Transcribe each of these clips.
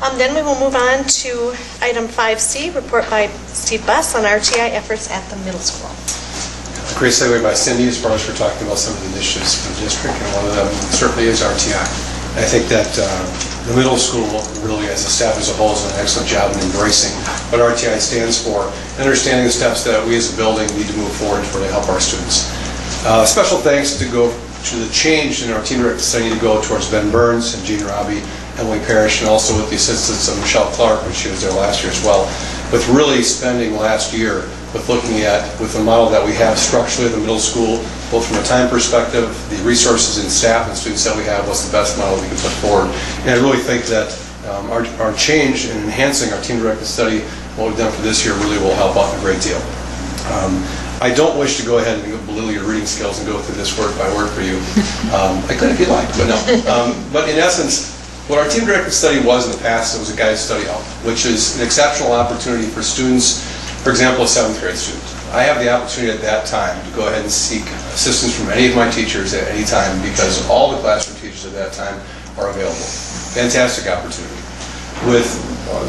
Then we will move on to item 5C, report by Steve Buss on RTI efforts at the middle school. A great segue by Cindy as far as we're talking about some of the initiatives in the district, and one of them certainly is RTI. I think that the middle school really, as a staff as a whole, has done an excellent job in embracing what RTI stands for, and understanding the steps that we as a building need to move forward to help our students. Special thanks to go to the change in our team director study to go towards Ben Burns and Gene Robbie, Emily Parrish, and also with the assistance of Michelle Clark, when she was there last year as well, with really spending last year with looking at, with the model that we have structurally at the middle school, both from a time perspective, the resources and staff and students that we have, what's the best model we can put forward. And I really think that our change in enhancing our team directed study, what we've done for this year, really will help out a great deal. I don't wish to go ahead and belittle your reading skills and go through this word by word for you. I could if you'd like, but no. But in essence, what our team directed study was in the past, it was a guided study help, which is an exceptional opportunity for students, for example, a 7th grade student. I have the opportunity at that time to go ahead and seek assistance from any of my teachers at any time because all the classroom teachers at that time are available. Fantastic opportunity. With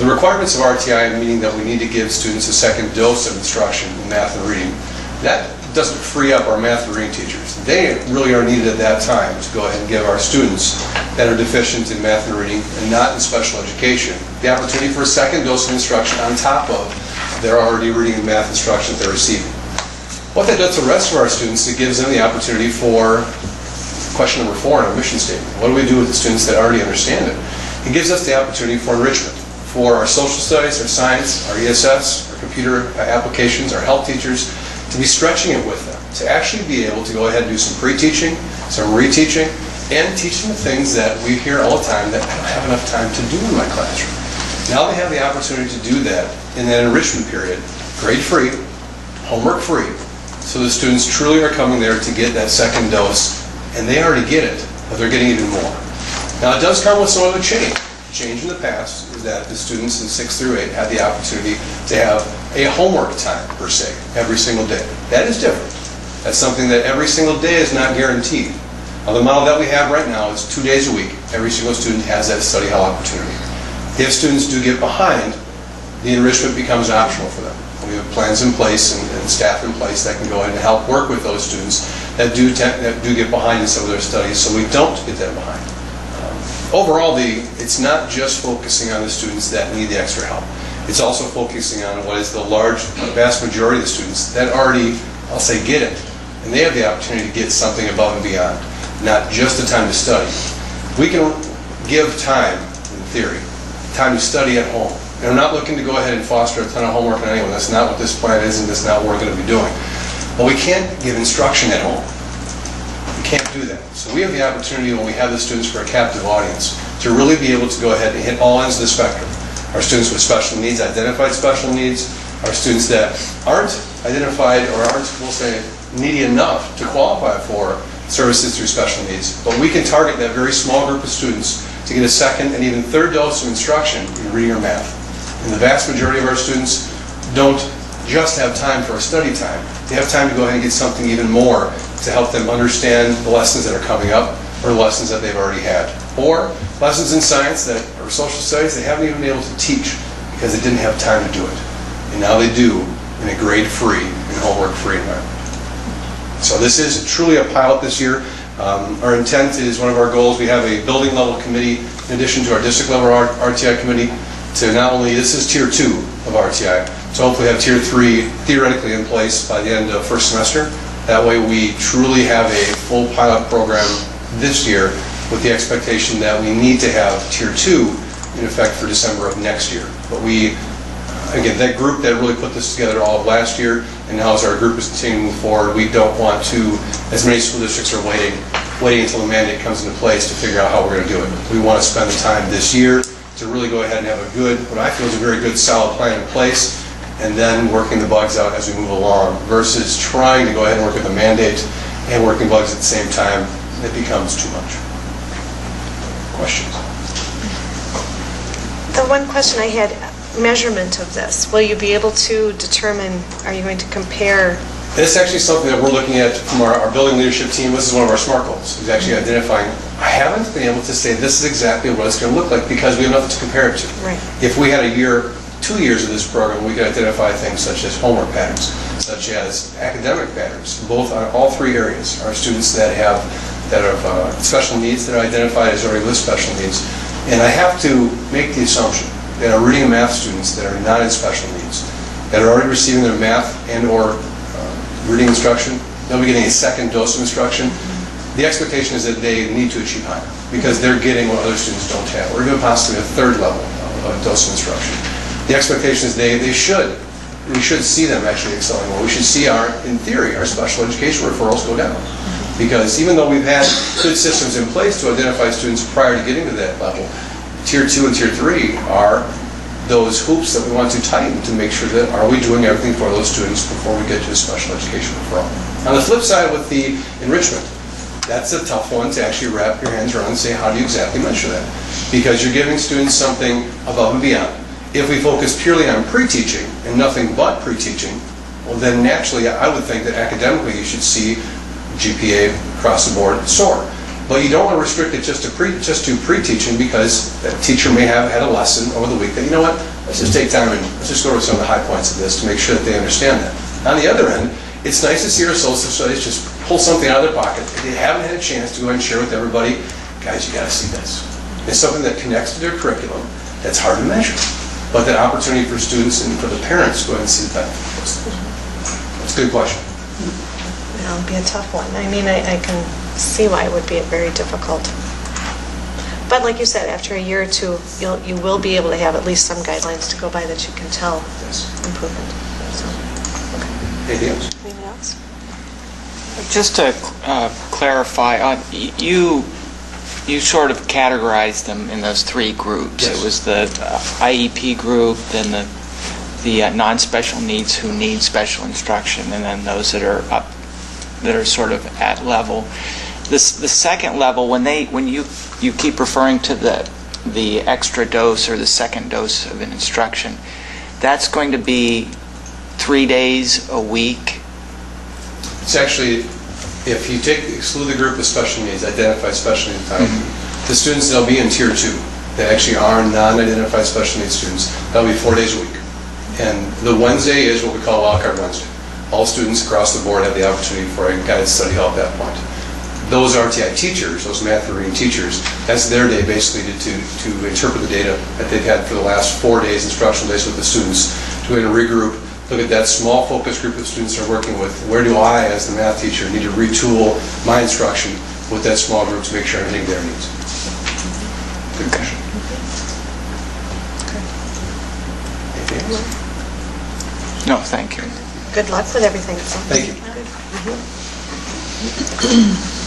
the requirements of RTI, meaning that we need to give students a second dose of instruction in math and reading, that doesn't free up our math and reading teachers. They really are needed at that time to go ahead and give our students that are deficient in math and reading and not in special education the opportunity for a second dose of instruction on top of their already reading and math instruction that they're receiving. What that does to the rest of our students, it gives them the opportunity for question number 4 in our mission statement. What do we do with the students that already understand it? It gives us the opportunity for enrichment for our social studies, our science, our ESS, our computer applications, our health teachers, to be stretching it with them, to actually be able to go ahead and do some pre-teaching, some reteaching, and teach them the things that we hear all the time that I don't have enough time to do in my classroom. Now they have the opportunity to do that in that enrichment period, grade-free, homework-free, so the students truly are coming there to get that second dose, and they already get it, but they're getting even more. Now it does come with some other change. Change in the past is that the students in 6th through 8 had the opportunity to have a homework time, per se, every single day. That is different. That's something that every single day is not guaranteed. Now, the model that we have right now is 2 days a week. Every single student has that study hall opportunity. If students do get behind, the enrichment becomes optional for them. We have plans in place and staff in place that can go ahead and help work with those students that do get behind in some of their studies, so we don't get them behind. Overall, it's not just focusing on the students that need the extra help. It's also focusing on what is the vast majority of the students that already, I'll say, get it. And they have the opportunity to get something above and beyond, not just the time to study. We can give time, in theory, time to study at home. And I'm not looking to go ahead and foster a ton of homework on anyone. That's not what this plan is, and that's not what we're going to be doing. But we can't give instruction at home. We can't do that. So we have the opportunity when we have the students for a captive audience to really be able to go ahead and hit all ends of the spectrum. Our students with special needs, identified special needs, our students that aren't identified or aren't, we'll say, needy enough to qualify for services through special needs. But we can target that very small group of students to get a second and even third dose of instruction in reading or math. And the vast majority of our students don't just have time for a study time. They have time to go ahead and get something even more to help them understand the lessons that are coming up or lessons that they've already had. Or lessons in science or social studies they haven't even been able to teach because they didn't have time to do it. And now they do in a grade-free and homework-free environment. So this is truly a pilot this year. Our intent is, one of our goals, we have a building level committee in addition to our district level RTI committee to not only, this is tier 2 of RTI, so hopefully have tier 3 theoretically in place by the end of first semester. That way we truly have a full pilot program this year with the expectation that we need to have tier 2 in effect for December of next year. But we, again, that group that really put this together all of last year, and now as our group is continuing to move forward, we don't want to, as many school districts are waiting until the mandate comes into place to figure out how we're going to do it. We want to spend the time this year to really go ahead and have a good, what I feel is a very good solid plan in place, and then working the bugs out as we move along, versus trying to go ahead and work with the mandate and working bugs at the same time. It becomes too much. Questions? The one question I had, measurement of this. Will you be able to determine, are you going to compare? This is actually something that we're looking at from our building leadership team. This is one of our SMART goals, is actually identifying I haven't been able to say this is exactly what it's going to look like because we have nothing to compare it to. Right. If we had a year, 2 years of this program, we could identify things such as homework patterns, such as academic patterns, both on all three areas. Our students that have special needs that are identified as already with special needs. And I have to make the assumption that our reading and math students that are not in special needs, that are already receiving their math and or reading instruction, they'll be getting a second dose of instruction. The expectation is that they need to achieve higher because they're getting what other students don't have, or even possibly a third level of dose of instruction. The expectation is we should see them actually excelling more. We should see in theory, our special education referrals go down. Because even though we've had good systems in place to identify students prior to getting to that level, Tier 2 and Tier 3 are those hoops that we want to tighten to make sure that are we doing everything for those students before we get to a special education referral. On the flip side with the enrichment, that's a tough one to actually wrap your hands around and say how do you exactly measure that? Because you're giving students something above and beyond. If we focus purely on pre-teaching and nothing but pre-teaching, well then naturally I would think that academically you should see GPA across the board soar. But you don't want to restrict it just to pre-teaching because that teacher may have had a lesson over the week that, you know what, let's just take time and let's just go over some of the high points of this to make sure that they understand that. On the other end, it's nice to see our social studies just pull something out of their pocket. If they haven't had a chance to go ahead and share with everybody, guys, you got to see this. It's something that connects to their curriculum that's hard to measure. But that opportunity for students and for the parents to go ahead and see the benefit of those things. That's a good question. It'll be a tough one. I mean, I can see why it would be very difficult. But like you said, after a year or two, you will be able to have at least some guidelines to go by that you can tell improvement. So, okay. Anything else? Anything else? Just to clarify, you sort of categorized them in those three groups. Yes. It was the IEP group, then the non-special needs who need special instruction, and then those that are up, that are sort of at level. The second level, when you keep referring to the extra dose or the second dose of an instruction, that's going to be 3 days a week. It's actually, if you exclude the group of special needs, identified special needs type, the students that'll be in Tier 2 that actually are non-identified special needs students, that'll be 4 days a week. And the Wednesday is what we call Wildcard Wednesday. All students across the board have the opportunity for a guided study hall at that point. Those RTI teachers, those math and reading teachers, that's their day basically to interpret the data that they've had for the last 4 days, instructional days with the students, to go ahead and regroup, look at that small focus group of students they're working with. Where do I, as the math teacher, need to retool my instruction with that small group to make sure I'm hitting their needs? Good question. Anything else? No, thank you. Good luck with everything. Thank you. Good.